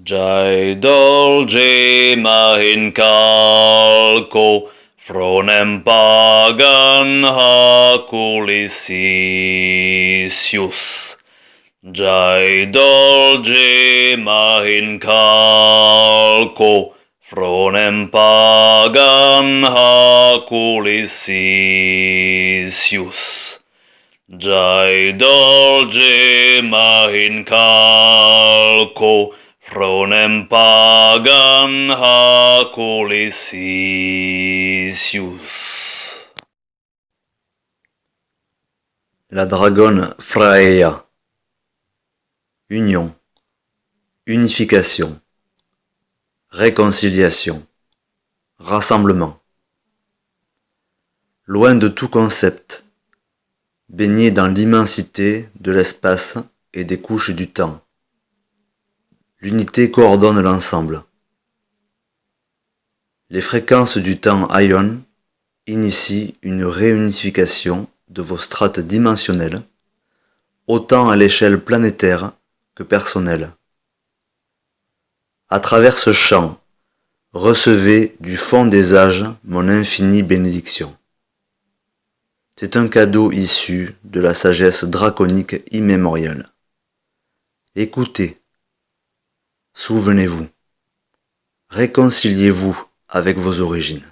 Jai dolce mahincalco, fronem pagan haculisius. Jai dolce mahincalco, fronem pagan haculisius. Jai dolce mahincalco, fronem pagan haculisius. La dragonne Freya. Union, unification, réconciliation, rassemblement. Loin de tout concept, baigné dans l'immensité de l'espace et des couches du temps. L'unité coordonne l'ensemble. Les fréquences du temps Aion initient une réunification de vos strates dimensionnelles, autant à l'échelle planétaire que personnelle. À travers ce champ, recevez du fond des âges mon infinie bénédiction. C'est un cadeau issu de la sagesse draconique immémoriale. Écoutez, souvenez-vous, réconciliez-vous avec vos origines.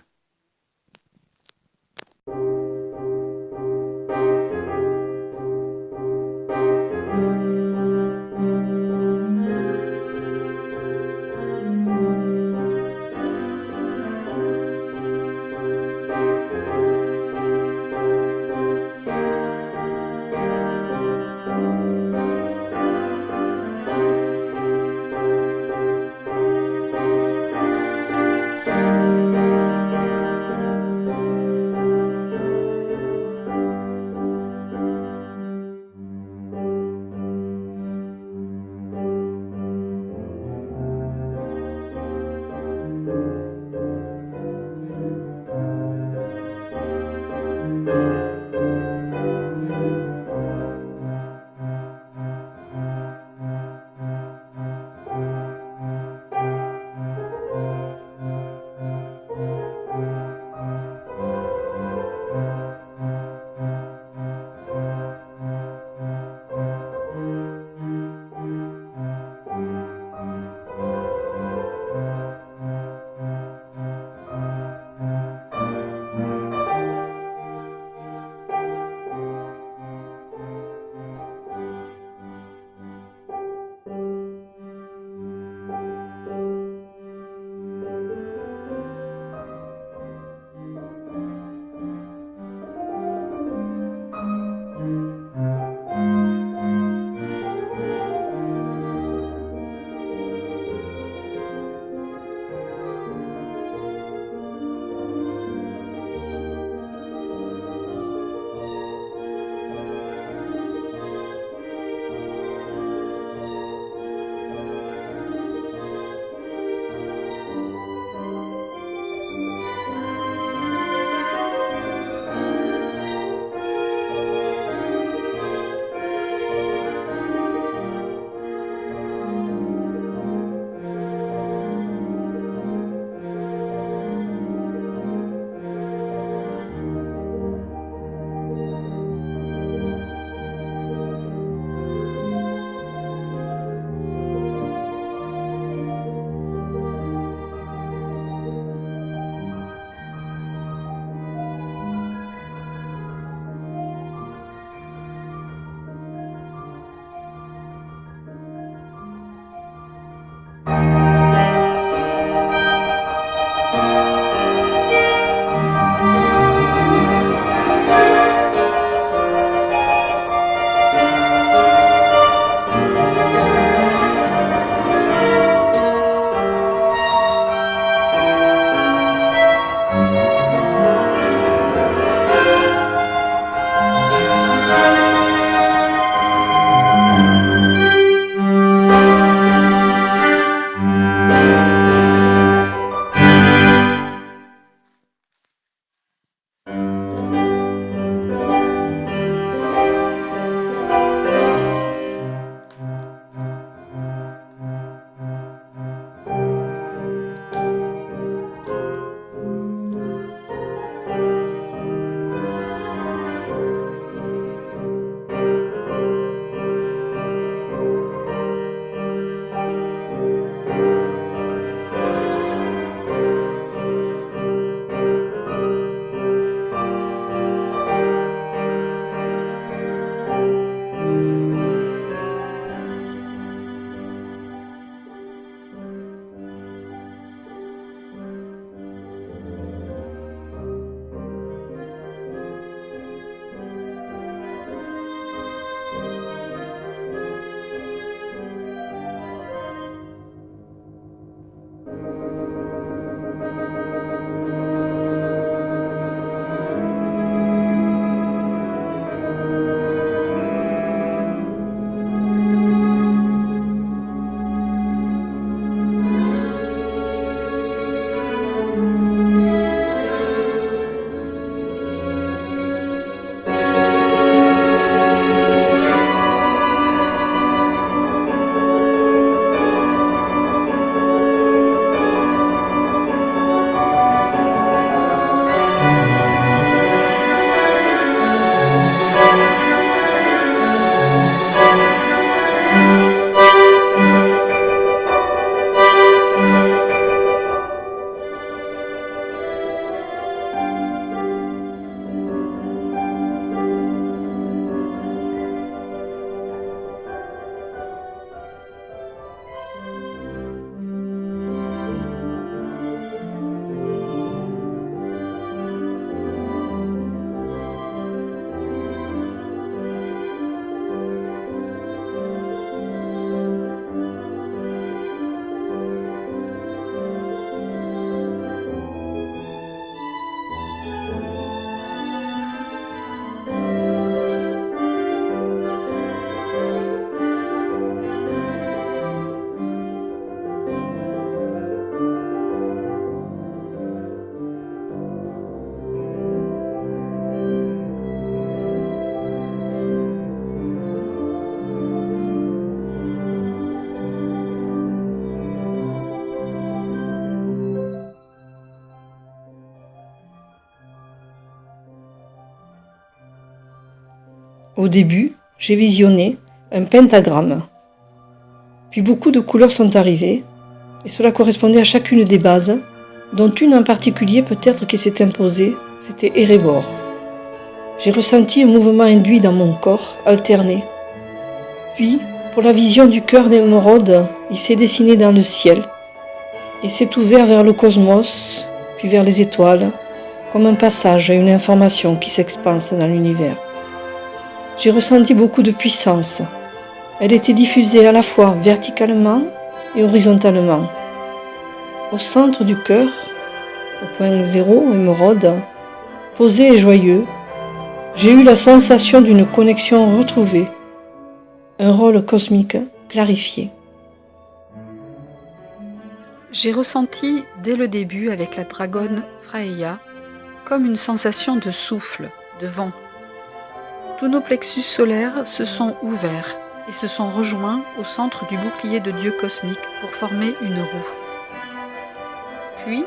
Au début, j'ai visionné un pentagramme. Puis beaucoup de couleurs sont arrivées, et cela correspondait à chacune des bases, dont une en particulier peut-être qui s'est imposée, c'était Erebor. J'ai ressenti un mouvement induit dans mon corps, alterné. Puis, pour la vision du cœur d'émeraude, il s'est dessiné dans le ciel, et s'est ouvert vers le cosmos, puis vers les étoiles, comme un passage à une information qui s'expanse dans l'univers. J'ai ressenti beaucoup de puissance. Elle était diffusée à la fois verticalement et horizontalement. Au centre du cœur, au point zéro, émeraude, posé et joyeux, j'ai eu la sensation d'une connexion retrouvée, un rôle cosmique clarifié. J'ai ressenti dès le début avec la dragonne Freya comme une sensation de souffle, de vent. Tous nos plexus solaires se sont ouverts et se sont rejoints au centre du bouclier de Dieu cosmique pour former une roue. Puis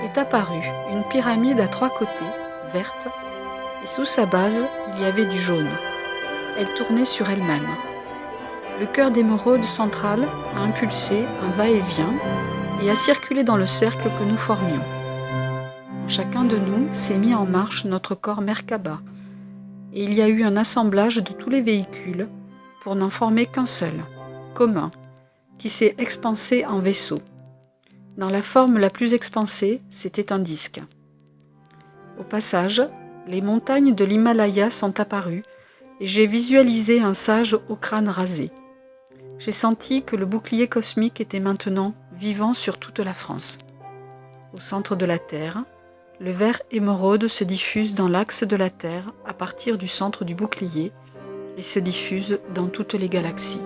est apparue une pyramide à 3 côtés, verte, et sous sa base, il y avait du jaune. Elle tournait sur elle-même. Le cœur d'émeraude central a impulsé un va-et-vient et a circulé dans le cercle que nous formions. Chacun de nous s'est mis en marche notre corps Merkaba, et il y a eu un assemblage de tous les véhicules pour n'en former qu'un seul, commun, qui s'est expansé en vaisseau. Dans la forme la plus expansée, c'était un disque. Au passage, les montagnes de l'Himalaya sont apparues et j'ai visualisé un sage au crâne rasé. J'ai senti que le bouclier cosmique était maintenant vivant sur toute la France. Au centre de la Terre, le vert émeraude se diffuse dans l'axe de la Terre à partir du centre du bouclier et se diffuse dans toutes les galaxies.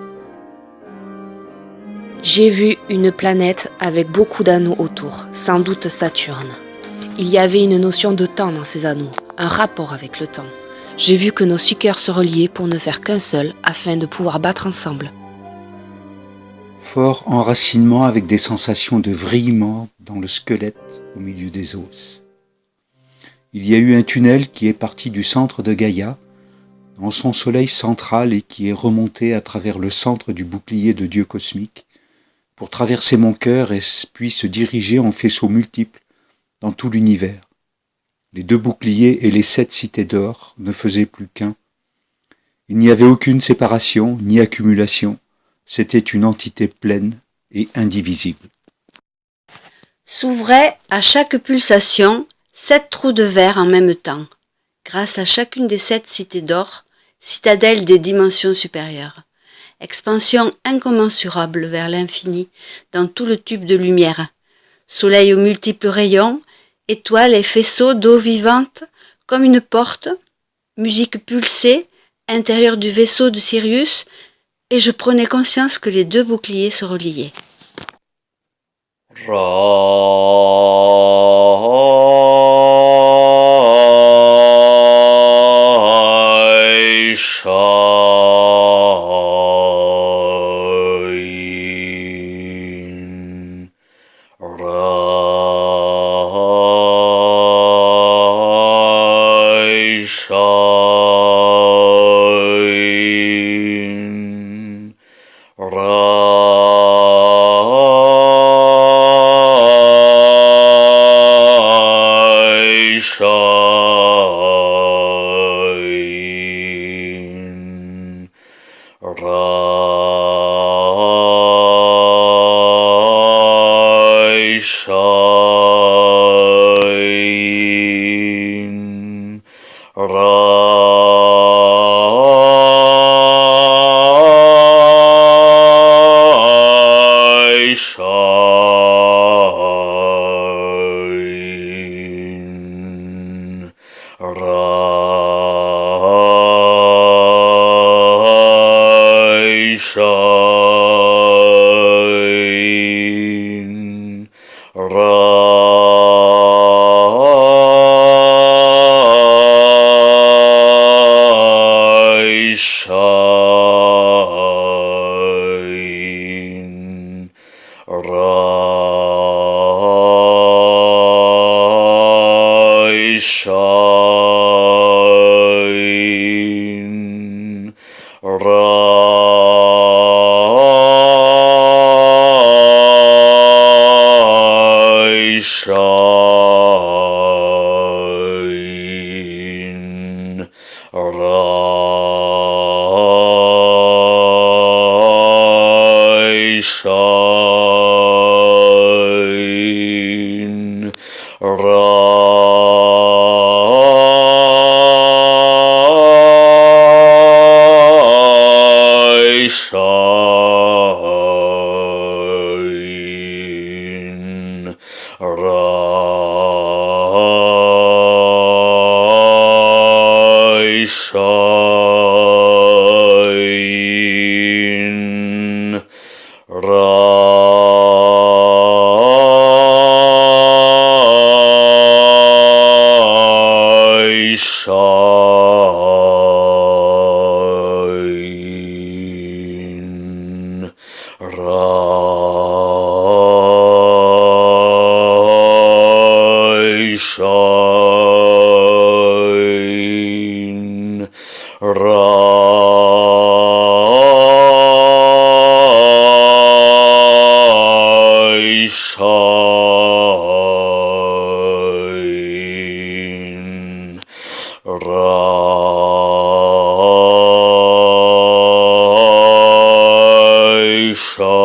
J'ai vu une planète avec beaucoup d'anneaux autour, sans doute Saturne. Il y avait une notion de temps dans ces anneaux, un rapport avec le temps. J'ai vu que nos 6 cœurs se reliaient pour ne faire qu'un seul, afin de pouvoir battre ensemble. Fort enracinement avec des sensations de vrillement dans le squelette au milieu des os. Il y a eu un tunnel qui est parti du centre de Gaïa, dans son soleil central et qui est remonté à travers le centre du bouclier de Dieu cosmique, pour traverser mon cœur et puis se diriger en faisceaux multiples dans tout l'univers. Les 2 boucliers et les 7 cités d'or ne faisaient plus qu'un. Il n'y avait aucune séparation ni accumulation. C'était une entité pleine et indivisible. S'ouvraient à chaque pulsation 7 trous de verre en même temps, grâce à chacune des 7 cités d'or, citadelles des dimensions supérieures. Expansion incommensurable vers l'infini dans tout le tube de lumière. Soleil aux multiples rayons, étoiles et faisceaux d'eau vivante comme une porte, musique pulsée, intérieur du vaisseau de Sirius, et je prenais conscience que les 2 boucliers se reliaient. Raishain, Raishain, Raishain, Raishain, Raishain, Raishain,